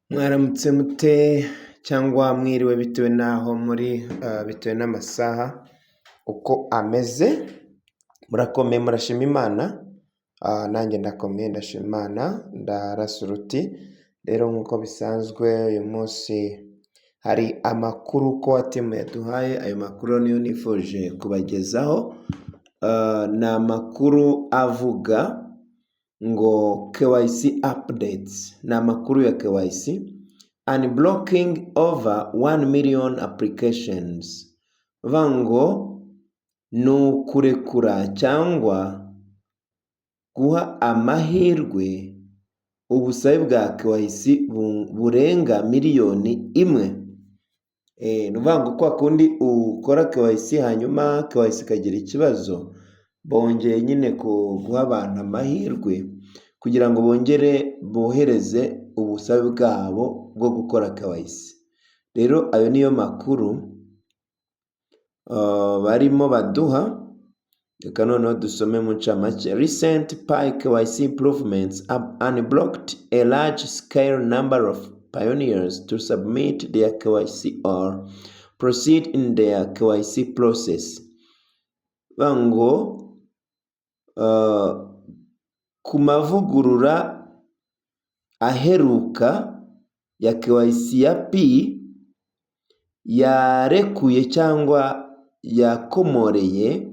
Mwaramutse mute cyangwa mwiriwe bitewe n'aho muri bitewe n'amasaha uko ameze, murakomeye murashima Imana. Nanjye ndakomeye ndashima Imana ndarasa uruti. Rero nk'uko bisanzwe uyu munsi hari amakuru ko timu yaduhaye, ayo makuru niyo nifuje kubagezaho. Ni amakuru avuga ngo KYC updates, ni amakuru ya KYC, unblocking over 1 million applications. Vango ni ukurekura cyangwa guha amahirwe ubusabe bwa KYC burenga miliyoni imwe. Ni vango kwa kundi ukora KYC hanyuma KYC kagira ikibazo, bongeye nyine guha abantu amahirwe kugira ngo bongere bohereze ubusabe bwabo bwo gukora KYC. Rero ayo niyo makuru barimo baduha. Reka noneho dusome mu ncamake. Recent PI KYC improvements have unblocked a large scale number of pioneers to submit their KYC or proceed in their KYC process. Bango ku mavugurura aheruka ya KYC ya P yarekuye cyangwa yakomoreye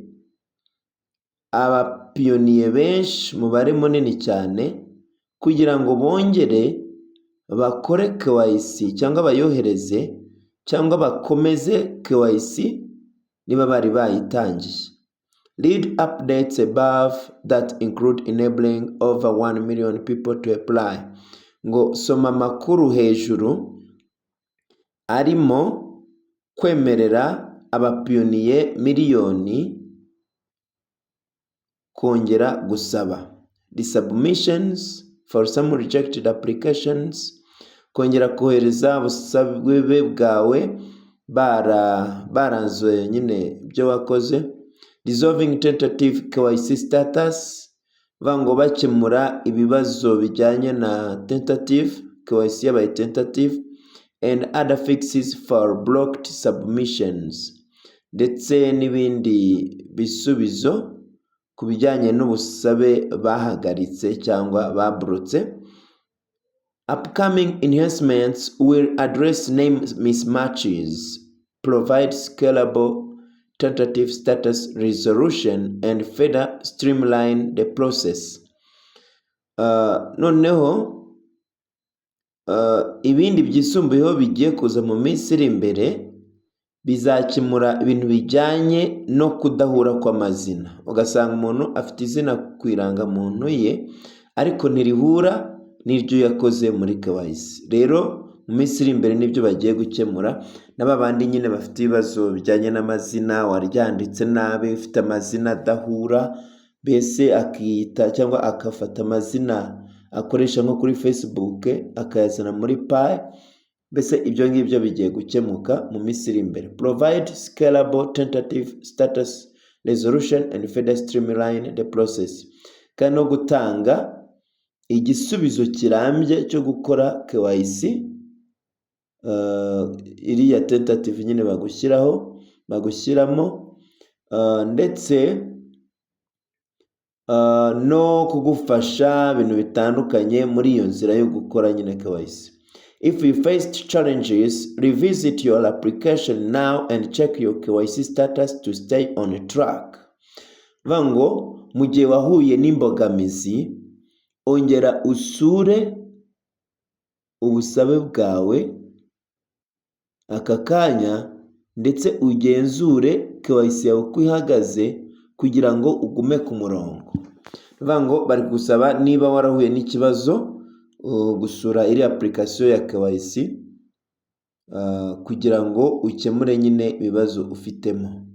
abapiyoniye benshi, mubare munini cyane, kugira ngo bongere bakore KYC cyangwa bayohereze cyangwa bakomeze KYC niba bari bayitangiye. Lead updates above that include enabling over 1 million people to apply. Ngo soma amakuru hejuru arimo kwemerera abapiyoniye miliyoni kongera gusaba. The submissions for some rejected applications, kongera kohereza ubusabe bwawe baranzwe nyine ibyo wakoze. Resolving tentative KYC status, vango bakemura ibibazo bijyanye na tentative KYC yabaye tentative, and other fixes for blocked submissions, ndetse n'ibindi bisubizo ku bijyanye n'ubusabe bahagaritse cyangwa babrutse. Upcoming enhancements will address name mismatches, provide scalable tentative status resolution, and further streamline the process. Noneho ibindi byisumbuyeho bigiye kuza mu minsi iri imbere bizakemura ibintu bijyanye no kudahura kw'amazina. Ugasanga umuntu afite izina ku irangamuntu ye ariko ntirihura n'iryo yakoze muri KYC. Rero mu minsi iri imbere nibyo bagiye gukemura. N'abandi nyine bafite ibibazo bijyanye n'amazina, waryanditse nabi, ufite amazina adahura, bese akiyita cyangwa akafata amazina akoresha nko kuri Facebook akayazana muri PI, bese ibyo ngibyo bigiye gukemuka mu minsi iri imbere. Provide scalable tentative status resolution and further streamline the process. Kandi no gutanga igisubizo kirambye cyo gukora KYC, iriya tentative nyine bagushyiramo, ndetse no kugufasha ibintu bitandukanye muri iyo nzira yo gukora nyine KYC. If you faced challenges, revisit your application now and check your KYC status to stay on track. Vango mu gihe wahuye n'imbogamizi, ongera usure ubusabe bwawe aka kanya, ndetse ugenzure KYC yawe uko ihagaze kugira ngo ugume ku murongo. Vango bari gusaba niba warahuye n'ikibazo gusura iri application ya KYC kugira ngo ukemure nyine ibibazo ufitemo.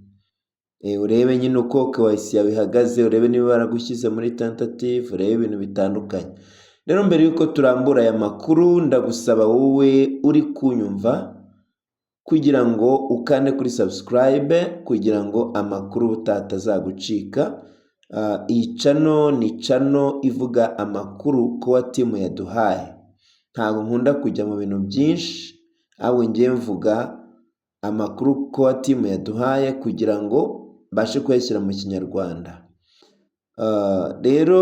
Urebe nyine uko KYC yawe ihagaze, urebe niba baragushyize muri tentative, urebe ibintu bitandukanye. Rero mbere yuko turambura aya makuru, ndagusaba wowe uri kunyumva kugira ngo ukande kuri subscribe kugira ngo amakuru butatazagucika. Iyi channel ni channel ivuga amakuru ko timu yaduhaye. ntabwo nkunda kujya mu bintu byinshi, ahubwo ngiye mvuga amakuru Core Team yaduhaye kugira ngo mbashe kuyashyira mu Kinyarwanda. Rero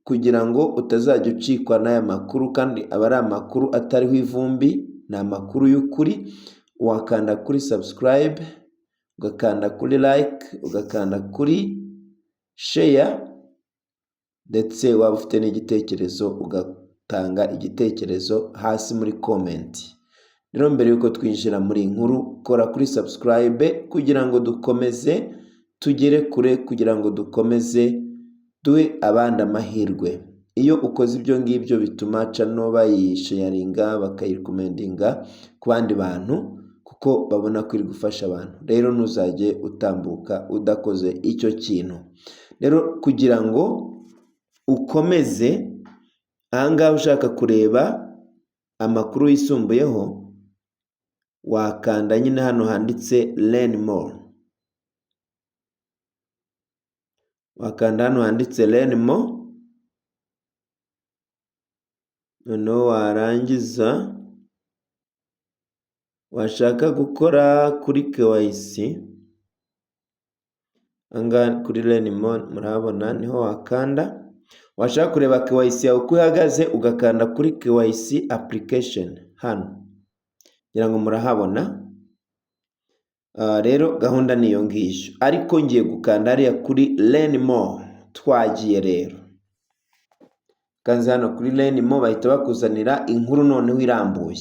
kugira ngo utazajya ucikwa n'aya makuru kandi aba ari amakuru atariho ivumbi, ni amakuru y'ukuri, wakanda kuri subscribe, ugakanda kuri like, ugakanda kuri share, ndetse waba ufite n'igitekerezo ugatanga igitekerezo hasi muri comment. Rero mbere yuko twinjira muri inkuru, kora kuri subscribe kugira ngo dukomeze tugere kure, kugira ngo dukomeze duhe abandi amahirwe. Iyo ukoze ibyo ngibyo bituma channel bayisharinga, bakayirekomendinga ku bandi bantu, kuko babona ko iri gufasha abantu. Rero ntuzajye utambuka udakoze icyo kintu. Rero kugira ngo ukomeze ahangaha ushaka kureba amakuru yisumbuyeho, wakanda nyine hano handitse learn more. Wakanda hano handitse learn more, noneho warangiza washaka gukora kuri KYC, ahangaha kuri learn more murabona niho wakanda. Washaka kureba KYC yawe uko ihagaze, ugakanda kuri KYC application hano, ngira ngo murahabona. Rero gahunda niyo ngiyo, ariko ngiye gukanda hariya kuri learn more. Twagiye rero, kanze hano kuri learn more, bahita bakuzanira inkuru noneho irambuye.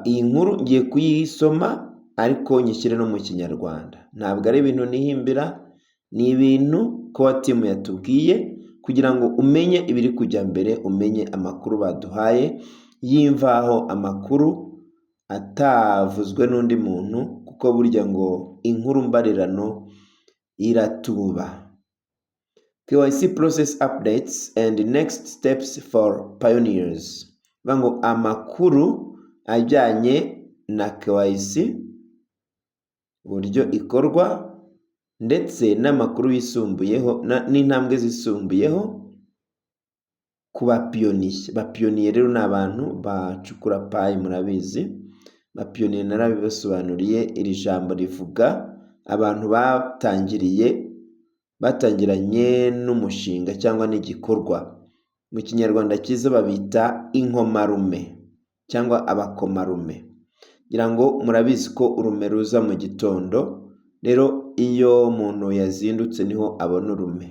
Iyi nkuru ngiye kuyisoma ariko nyishyire no mu Kinyarwanda, ntabwo ari ibintu nihimbira, ni ibintu Core Team yatubwiye kugira ngo umenye ibiri kujya mbere, umenye amakuru baduhaye y'imvaho, amakuru atavuzwe n'undi muntu, kuko burya ngo inkuru mbarirano iratuba. KYC process updates and next steps for pioneers. Bango amakuru ajyanye na KYC, uburyo ikorwa, ndetse n'amakuru yisumbuyeho n'intambwe zisumbuyeho ku bapiyoniye. Bapiyoniye rero ni abantu bacukura payi, murabizi. Bapiyoniye narabibasobanuriye, iri jambo rivuga abantu batangiranye n'umushinga cyangwa n'igikorwa. Mu Kinyarwanda cyiza babita inkomarume cyangwa abakomarume. Ngira ngo murabizi ko urume ruza mu gitondo, rero iyo umuntu yazindutse niho abona urume.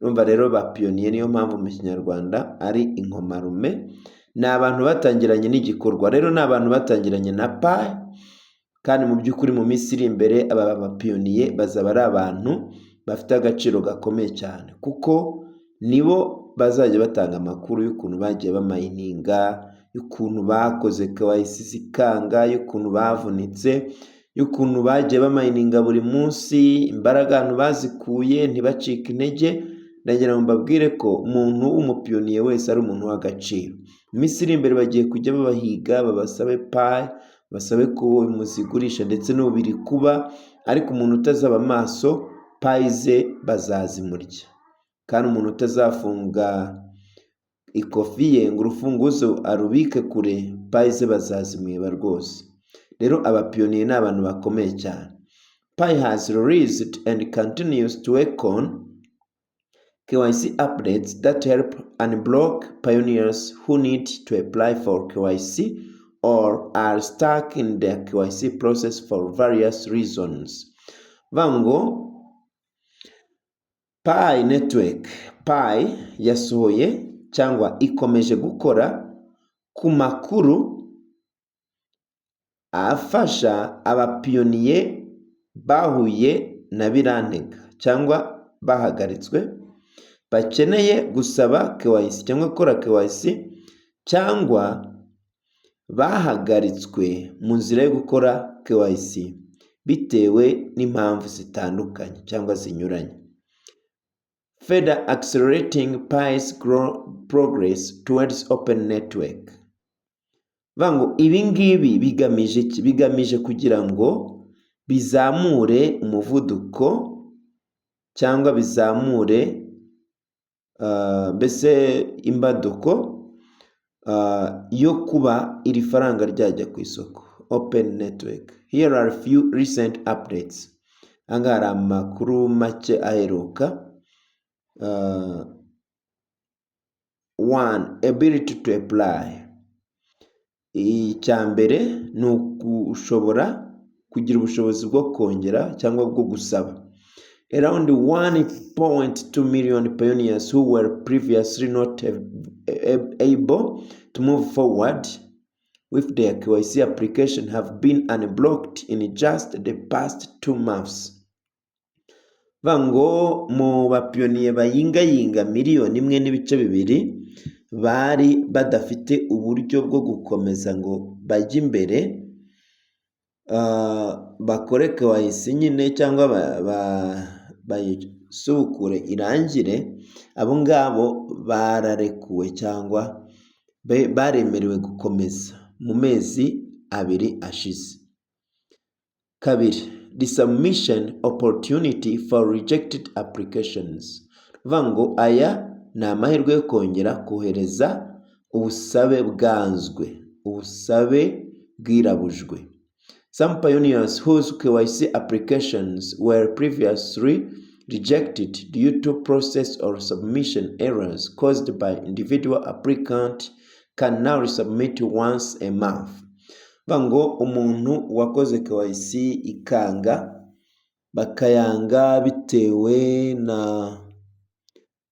Urumva rero bapiyoniye niyo mpamvu mu Kinyarwanda ari inkomarume. Ni abantu batangiranye n'igikorwa, rero ni abantu batangiranye na payi, kandi mu by'ukuri mu minsi iri imbere aba bapiyoniye bazaba ari abantu bafite agaciro gakomeye cyane, kuko nibo bazajya batanga amakuru y'ukuntu bagiye bamayininga, y'ukuntu bakoze KYC zikanga, y'ukuntu bavunitse, y'ukuntu bagiye bamayininga buri munsi, imbaraga abantu bazikuye ntibacike intege. Ndagira ngo mbabwire ko umuntu w'umupiyoniye wese ari umuntu w'agaciro. Mu minsi iri imbere bagiye kujya babahiga, babasabe payi, basabe ko muzigurisha, ndetse n'ubu biri kuba, ariko umuntu utazaba amaso payi ze bazazimurya. Kandi umuntu utazafunga ikofi ye ngo urufunguzo arubike kure, payi ze bazazimwiba rwose. Rero abapiyoniye ni abantu bakomeye cyane. Pi has released and continues to work on KYC updates that help unblock pioneers who need to apply for KYC or are stuck in the KYC process for various reasons. Vango Pi Network, Pi yasohoye cyangwa ikomeje gukora ku makuru afasha abapiyoniye bahuye na birantega cyangwa bahagaritswe, bakeneye gusaba KYC cyangwa gukora KYC, cyangwa bahagaritswe mu nzira yo gukora KYC bitewe n'impamvu zitandukanye cyangwa zinyuranye. Further accelerating Pi's progress towards open network. Vango ibi ngibi bigamije iki? Bigamije kugira ngo bizamure umuvuduko cyangwa bizamure mbese imbaduko yo kuba iri faranga ryajya ku isoko. Open Network. Here are a few recent updates. Ahangaha hari amakuru make aheruka. One, ability to apply. Icya mbere ni ukushobora kugira ubushobozi bwo kongera cyangwa bwo gusaba. Around 1.2 million pioneers who were previously not able to move forward with their KYC application have been unblocked in just the past 2 months. Vango mu bapiyoniye bayingayinga miliyoni 1.2 bari badafite uburyo bwo gukomeza ngo bajye imbere bakore KYC nyine cyangwa bayisubukure irangire, abo ngabo bararekuwe cyangwa baremerewe gukomeza mu mezi 2 ashize. Kabiri, the submission opportunity for rejected applications. Vango aya ni amahirwe yo kongera kohereza ubusabe bwanzwe, ubusabe bwirabujwe. Some pioneers whose KYC applications were previously rejected due to process or submission errors caused by individual applicant can now resubmit once a month. Vango umuntu wakoze KYC ikanga bakayanga bitewe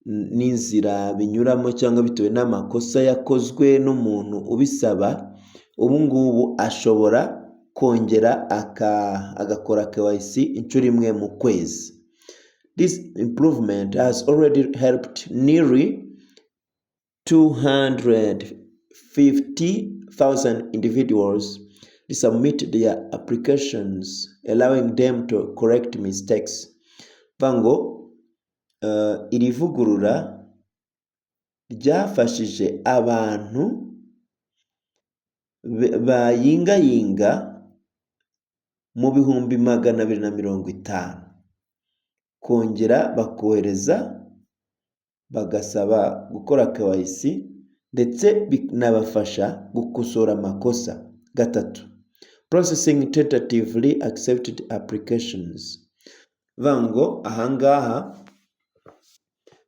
n'inzira binyuramo cyangwa bitewe n'amakosa yakozwe n'umuntu ubisaba, ubu ngubu ashobora kongera agakora KYC inshuro imwe mu kwezi. This improvement has already helped nearly 250,000 individuals resubmit their applications, allowing them to correct mistakes. Vango iri vugurura ryafashije abantu bayingayinga mu 250,000 kongera bakohereza bagasaba gukora KYC ndetse binabafasha gukosora amakosa. Gatatu, processing tentatively accepted applications. Vango ahangaha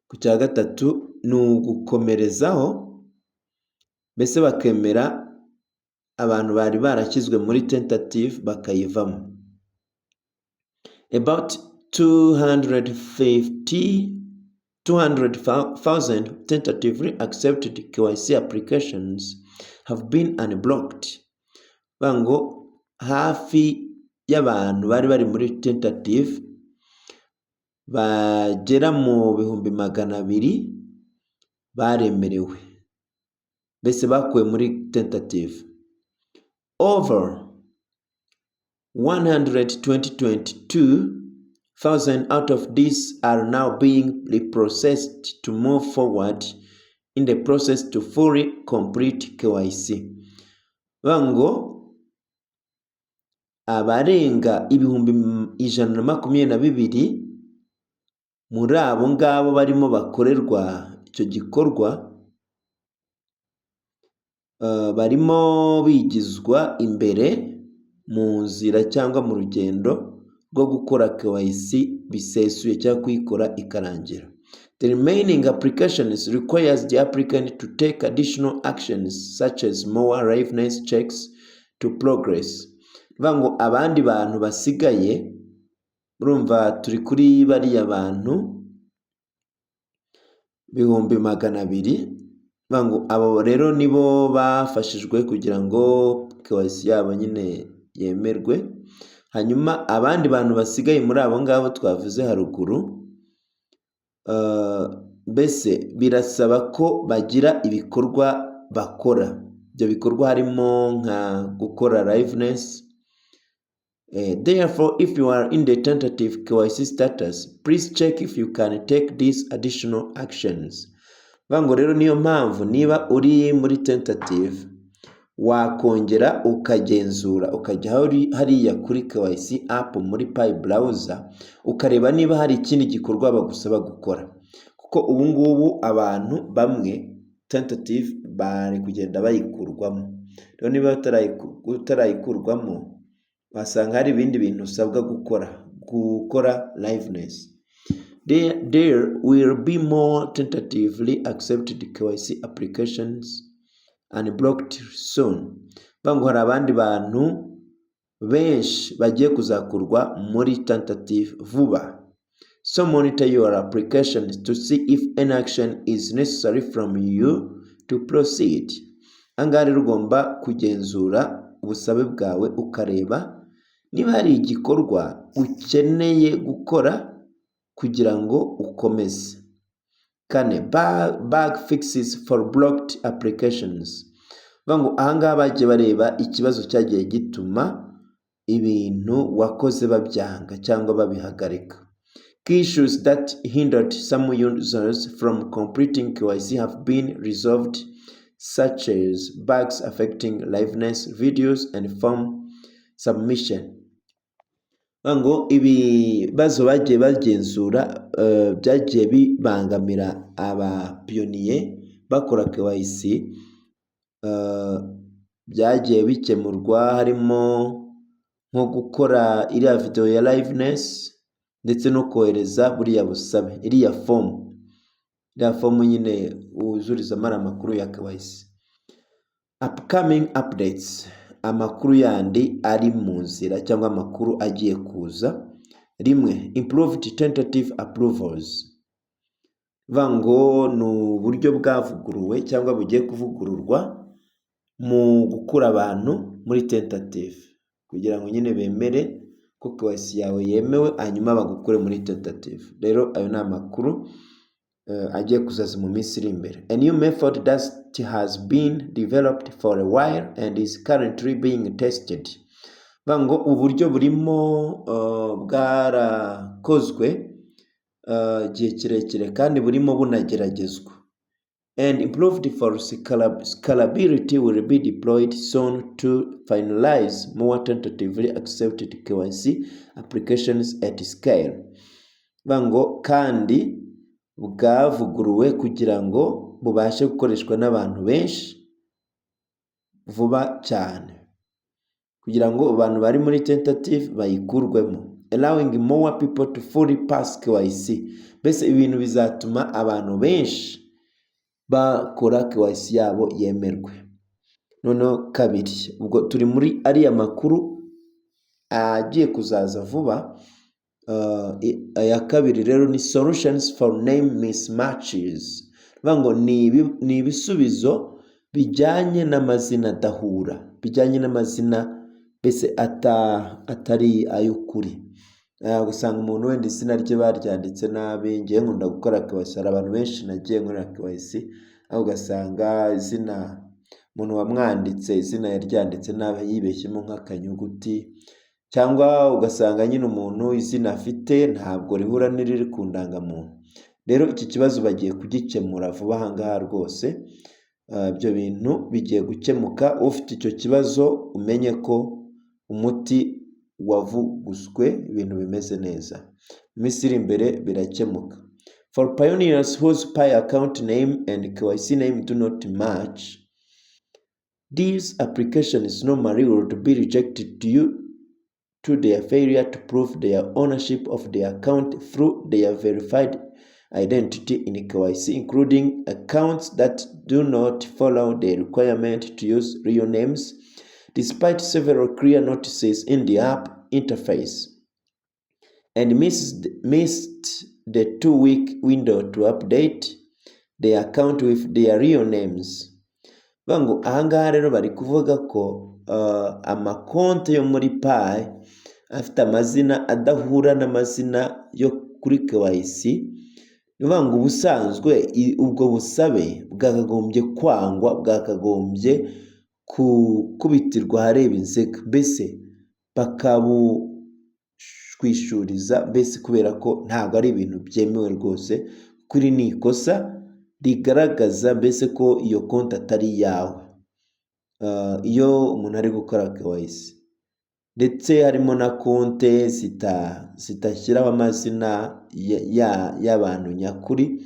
ku cya gatatu ni ugukomerezaho, mbese bakemera abantu bari barakizwe muri tentative bakayivamo. About 200,000 tentatively accepted KYC applications have been unblocked. Vango hafi y'abantu bari muri tentative bagera mu 200,000 baremerewe, mbese bakuwe muri tentative. Over 122,000 out of these are now being reprocessed to move forward in the process to fully complete KYC. Vango abarenga 122,000 muri abo ngabo barimo bakorerwa icyo gikorwa barimo bigizwa imbere mu nzira cyangwa mu rugendo rwo gukora KYC bisesuye cyangwa kuyikora ikarangira. The remaining applications requires the applicant to take additional actions such as more liveness checks to progress. Vango abandi bantu basigaye, urumva turi kuri bariya bantu 200,000. Vango abo rero nibo bafashijwe kugira ngo KYC yabo nyine yemerwe. Hanyuma abandi bantu basigaye muri abo ngabo twavuze haruguru, mbese birasaba ko bagira ibikorwa bakora. Ibyo bikorwa harimo nka gukora liveness. Therefore, if you are in the tentative KYC status, please check if you can take these additional actions. Vango rero niyo mpamvu niba uri muri tentative wakongera ukagenzura ukajya hariya kuri KYC app muri Pi browser ukareba niba hari ikindi gikorwa bagusaba gukora, kuko ubu ngubu abantu bamwe tentative bari kugenda bayikurwamo. Rero niba utarayikurwamo wasanga hari ibindi bintu usabwa gukora liveness. There will be more tentatively accepted KYC applications unblocked soon. Bango hari abandi bantu benshi bagiye kuzakurwa muri tentative vuba. So monitor your applications to see if any action is necessary from you to proceed. Angari rugomba kugenzura ubusabe bwawe ukareba niba hari igikorwa ukeneye gukora kugira ngo ukomeze. Kane, bug fixes for blocked applications. Bango ahangaha bagiye bareba ikibazo cyagiye gituma ibintu wakoze babyanga cyangwa babihagarika. Key issues that hindered some users from completing KYC have been resolved, such as bugs affecting liveness, videos, and form submission. Bango ibibazo bagiye bagenzura byagiye bibangamira abapiyoniye bakora KYC byagiye bikemurwa, harimo nko gukora iriya video ya liveness ndetse no kohereza buriya busabe, iriya form nyine wuzurizamo amakuru ya KYC. Upcoming updates, amakuru yandi ari mu nzira cyangwa amakuru agiye kuza. Rimwe, improved tentative approvals. Bango ni uburyo bwavuguruwe cyangwa bugiye kuvugururwa mu gukura abantu muri tentative kugira ngo nyine bemere ko KYC yawe yemewe hanyuma bagukure muri tentative. Rero ayo ni amakuru agiye kuzaza mu minsi iri imbere. A new method that has been developed for a while and is currently being tested. Bango uburyo burimo bwarakozwe igihe kirekire kandi burimo bunageragezwa. And improved for scalability will be deployed soon to finalize more tentatively accepted KYC applications at scale. Bango kandi bwavuguruwe kugira ngo bubashe gukoreshwa n'abantu benshi vuba cyane, kugira ngo abantu bari muri tentative bayikurwemo. Allowing more people to fully pass KYC. Bese ibintu bizatuma abantu benshi bakora KYC yabo yemerwe. Noneho kabiri, ubwo turi muri ariya makuru agiye kuzaza vuba. Aya kabiri rero ni solutions for name mismatches. Bango ni ibisubizo bijyanye n'amazina adahura, bijyanye n'amazina bese atari ay'ukuri. Gusanga umuntu wenda izina rye baryanditse nabi. Ngiye nkunda gukora KYC, hari abantu benshi nagiye nkora KYC aho ugasanga izina umuntu wamwanditse izina yaryanditse nabi yibeshyemo nk'akanyuguti, cyangwa ugasanga nyine umuntu izina afite ntabwo rihura n'iriri ku ndangamuntu. Rero iki kibazo bagiye kugikemura vuba ahangaha rwose. Ibyo bintu bigiye gukemuka. Ufite icyo kibazo umenye ko umuti wavuguswe, ibintu bimeze neza. Minsi iri imbere birakemuka. For pioneers whose PI account name and KYC name do not match, these applications normally would be rejected due to their failure to prove their ownership of the account through their verified identity in KYC, including accounts that do not follow the requirement to use real names, despite several clear notices in the app interface, and missed the 2-week window to update the account with their real names. Bango ahangaha rero bari kuvuga ko amakonte yo muri PI afite amazina adahura n'amazina yo kuri KYC. Bango ubusanzwe ubwo busabe bwakagombye kwangwa, bwakagombye kubitirwa hareba inzega, mbese bakabushwishuriza, mbese kubera ko ntabwo ari ibintu byemewe rwose. Kuri ni ikosa rigaragaza mbese ko iyo konti atari iyawe iyo umuntu ari gukora KYC, ndetse harimo na konti zitashyiraho amazina y'abantu nyakuri.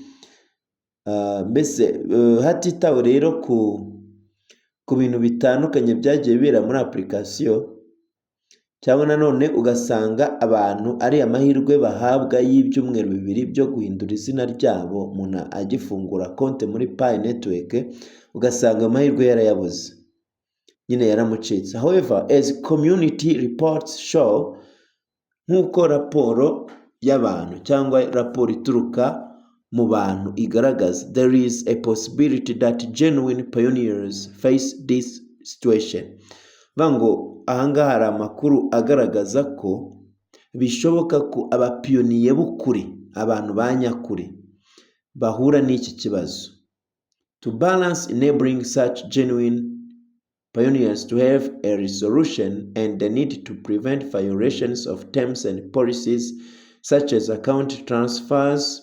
mbese hatitawe rero ku bintu bitandukanye byagiye bibera muri application, cyangwa nanone ugasanga abantu ari amahirwe bahabwa y'ibyumweru 2 byo guhindura izina ryabo umuntu agifungura konti muri Pi Network, ugasanga amahirwe yarayabuze, nyine yaramucitse. However, as community reports show, nk'uko raporo y'abantu cyangwa raporo ituruka mu bantu igaragaza, there is a possibility that genuine pioneers face this situation. Bango ahangaha hari amakuru agaragaza ko bishoboka ko abapiyoniye b'ukuri, abantu ba nyakuri bahura n'iki kibazo. To balance enabling such genuine pioneers to have a resolution and the need to prevent violations of terms and policies such as account transfers,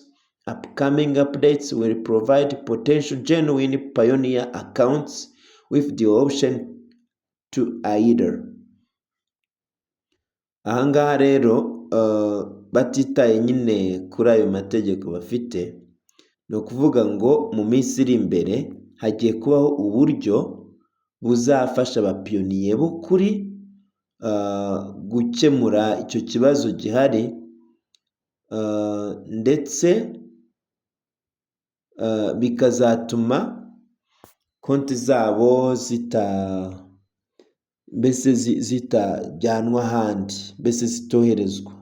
upcoming updates will provide potential genuine pioneer accounts with the option to either. Ahangaha rero batitaye nyine kuri ayo mategeko bafite, ni ukuvuga ngo mu minsi iri imbere hagiye kubaho uburyo buzafasha abapiyoniye b'ukuri gukemura icyo kibazo gihari, ndetse bikazatuma konti zabo zitajyanwa ahandi, mbese zitoherezwa,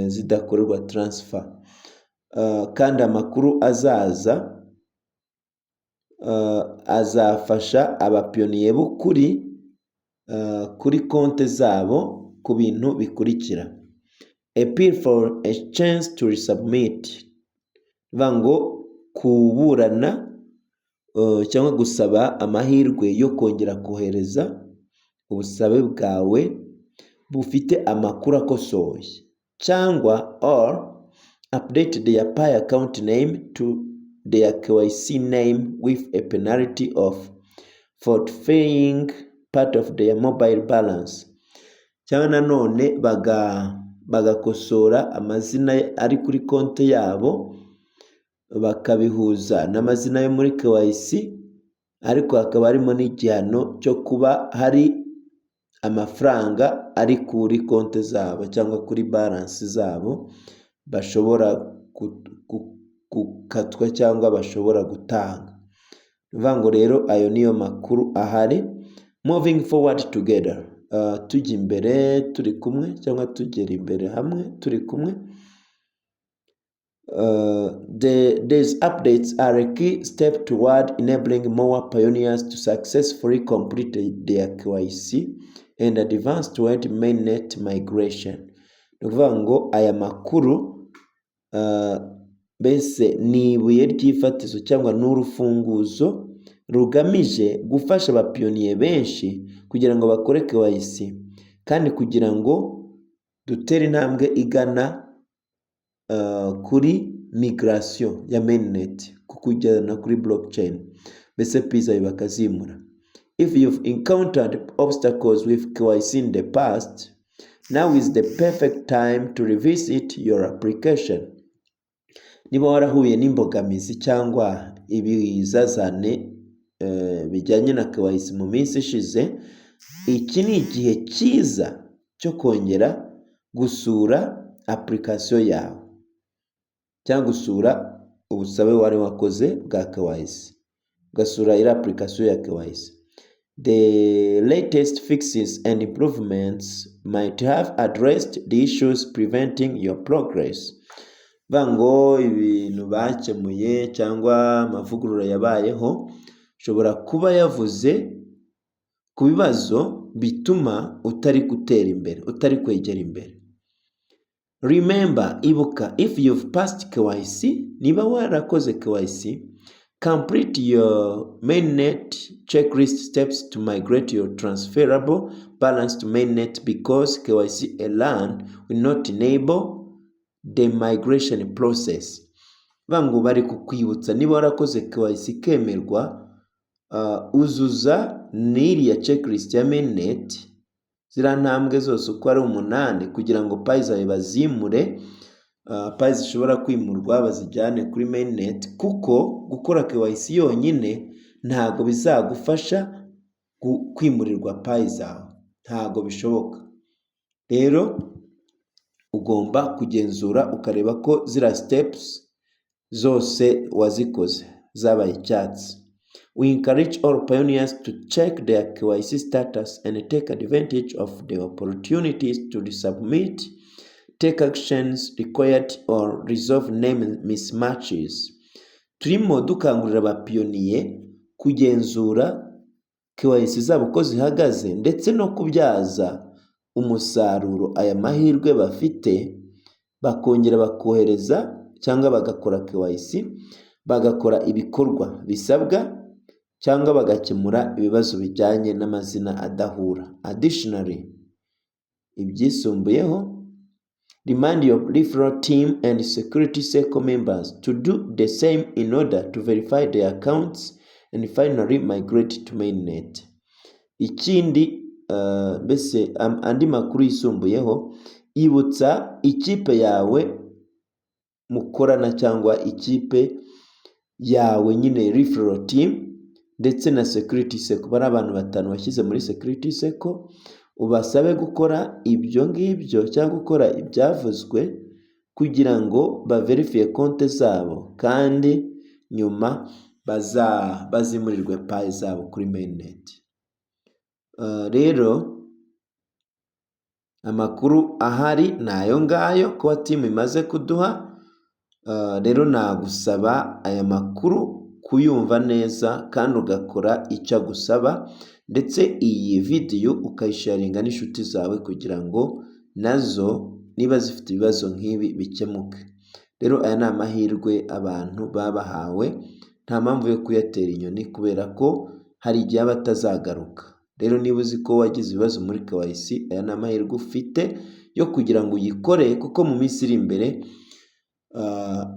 zidakorerwa transfer. Kandi amakuru azaza azafasha abapiyoniye b'ukuri kuri konti zabo ku bintu bikurikira: appeal for a chance to resubmit, ngo kuburana cyangwa gusaba amahirwe yo kongera kohereza ubusabe bwawe bufite amakuru akosoye, cyangwa or update their Pi account name to their KYC name with a penalty of forfeiting part of their mobile balance, cyangwa nanone bagakosora amazina ari kuri konti yabo bakabihuza n'amazina yo muri KYC, ariko hakaba harimo n'igihano cyo kuba hari amafaranga ari kuri konti zabo cyangwa kuri balance zabo bashobora gukatwa cyangwa bashobora gutanga. Ngo rero ayo niyo makuru ahari. Moving forward together, tujya imbere turi kumwe cyangwa tugera imbere hamwe turi kumwe. These updates are a key step toward enabling more pioneers to successfully complete their KYC and advance toward mainnet migration. Ni ukuvuga ngo aya makuru mbese ni ibuye ry'ifatizo cyangwa n'urufunguzo rugamije gufasha abapiyoniye benshi kugira ngo bakore KYC, kandi kugira ngo dutere intambwe igana kuri migration ya mainnet, kukujyana kuri blockchain, mbese pizza bakazimura. If you've encountered obstacles with KYC in the past, now is the perfect time to revisit your application. Niba warahuye n'imbogamizi cyangwa ibizazane bijyanye na KYC mu minsi ishize, iki ni igihe cyiza cyo kongera gusura application yawe cyangwa gusura ubusabe wari wakoze bwa KYC, ugasura iri application ya KYC. The latest fixes and improvements might have addressed the issues preventing your progress. Bango ibintu bakemuye cyangwa amavugurura yabayeho shobora kuba yavuze ku bibazo bituma utari gutera imbere, utari kwegera imbere. Remember, ibuka, if you've passed KYC, niba warakoze KYC, complete your mainnet checklist steps to migrate your transferable balance to mainnet, because KYC alone will not enable the migration process. Bango bari kukwibutsa niba warakoze KYC kemerwa, uzuza n'iriya checklist ya mainnet, zira ntambwe zose uko ari 8 kugira ngo Pi zawe bazimure payi zishobora kwimurwa bazijyane kuri mainnet, kuko gukora KYC yonyine ntago bizagufasha kwimurirwa payi zawe, ntago bishoboka. Rero ugomba kugenzura ukareba ko ziriya steps zose wazikoze zabaye icyatsi. We encourage all pioneers to check their KYC status and take advantage of the opportunities to resubmit, take actions required or resolve name mismatches. Turimo dukangurira abapiyoniye kugenzura KYC zabo ko zihagaze ndetse no kubyaza umusaruro aya mahirwe bafite, bakongera bakohereza cyangwa bagakora KYC, bagakora ibikorwa bisabwa cyangwa bagakemura ibibazo bijyanye n'amazina adahura. Additionally, ibyisumbuyeho, remind your referral team and security circle members to do the same in order to verify their accounts and finally migrate to mainnet. Ikindi mbese andi makuru yisumbuyeho, ibutsa ikipe yawe mukorana cyangwa ikipe yawe nyine referral team ndetse na security circle, bari abantu 5 washyize muri security circle, ubasabe gukora ibyo ngibyo cyangwa gukora ibyavuzwe kugira ngo baverifie konte zabo kandi nyuma bazimurirwe payi zabo kuri mainnet. Rero amakuru ahari nayo ngayo kuba team imaze kuduha. Rero nagusaba aya makuru kuyumva neza kandi ugakora icyo agusaba, ndetse iyi video ukayisharinga n'inshuti zawe kugira ngo nazo niba zifite ibibazo nk'ibi bikemuke. Rero aya ni amahirwe abantu babahawe, nta mpamvu yo kuyatera inyoni kubera ko hari igihe batazagaruka. Rero niba uzi ko wagize ibibazo muri KYC, aya ni amahirwe ufite yo kugira ngo uyikore, kuko mu minsi iri imbere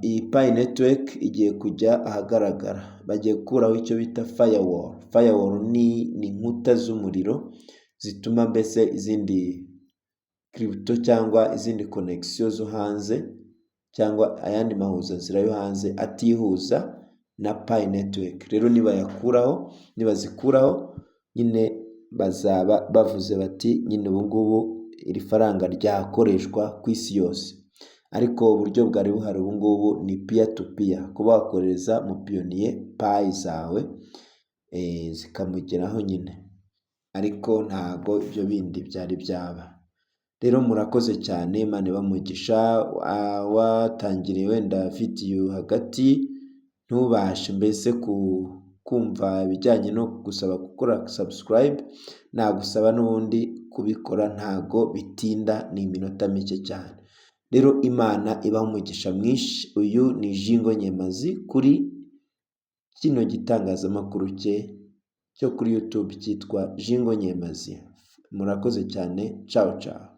iyi Pi network igiye kujya ahagaragara. Bagiye gukuraho icyo bita firewall. Firewall ni inkuta z'umuriro zituma mbese izindi crypto cyangwa izindi connection zo hanze cyangwa ayandi mahuzanzira yo hanze atihuza na Pi network. Rero nibazikuraho nyine bazaba bavuze bati nyine ubu ngubu iri faranga ryakoreshwa ku isi yose. Ariko uburyo bwari buhari ubu ngubu ni peer to peer, kuba wakoreza mu piyoniye payi zawe zikamugeraho nyine, ariko ntago ibyo bindi byari byaba. Rero murakoze cyane, Imana ibamugisha. Watangiriye wenda video hagati ntubashe mbese kumva ibijyanye no gusaba gukora subscribe, nagusaba n'ubundi kubikora, ntago bitinda, ni iminota mike cyane. Rero Imana ibamugisha mwinshi. Uyu ni Jingo Nyemazi kuri kino gitangazamakuru cyo kuri YouTube cyitwa Jingo Nyemazi. Murakoze cyane, ciao ciao.